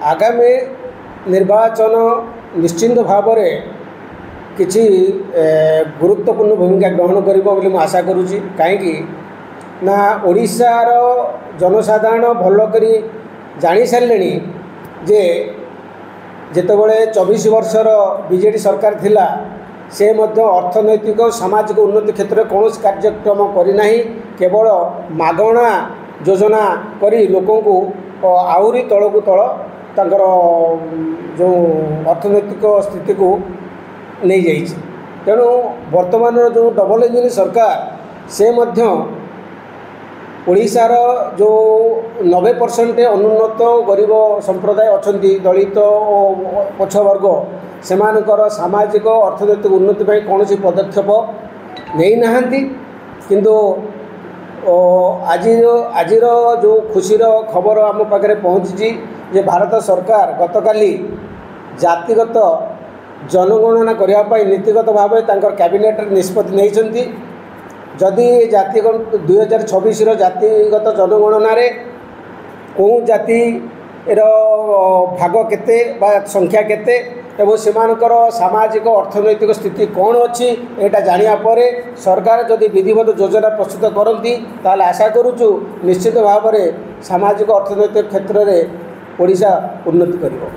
आगामी निर्वाचन निश्चिंत भाव में किसी गुरुत्वपूर्ण भूमिका ग्रहण कर आशा करुँची कहीं ना ओडिशार जनसाधारण भल करी जानी सारे जे जितेबले 24 वर्षर बीजेडी सरकार थिला से मध्य अर्थनैतिक सामाजिक उन्नति क्षेत्र में कौन कार्यक्रम करना केवल मागणा योजना करी लोकों को आहरी तल को तल तांकर जो अर्थनैतिक स्थिति को नहीं जाइए। तेणु वर्तमान जो डबल इंजिन सरकार से मध्य ओडिशार जो 90% अनुन्नत गरीब संप्रदाय अच्छा दलित और पछवर्ग से सामाजिक अर्थनैतिक उन्नति पर कौन पदक्षेप नहीं नहांती किंतु आज जो खुशीर खबर आम पाखे पहुँची जे भारत सरकार गतकाली जातिगत जनगणना करने नीतिगत भाव कैबिनेट निष्पत्ति नहीं जदि जाति 2026 जातिगत जनगणना कौ जाति भाग केते बा संख्या केते एवं सेमानकर सामाजिक अर्थनैतिक स्थिति कौन अच्छी एटा जानिया परे सरकार जदि विधिवत योजना प्रस्तुत करती ताल आशा करुचु निश्चित भाव में सामाजिक अर्थनैतिक क्षेत्र में ओडिशा उन्नति करिवो।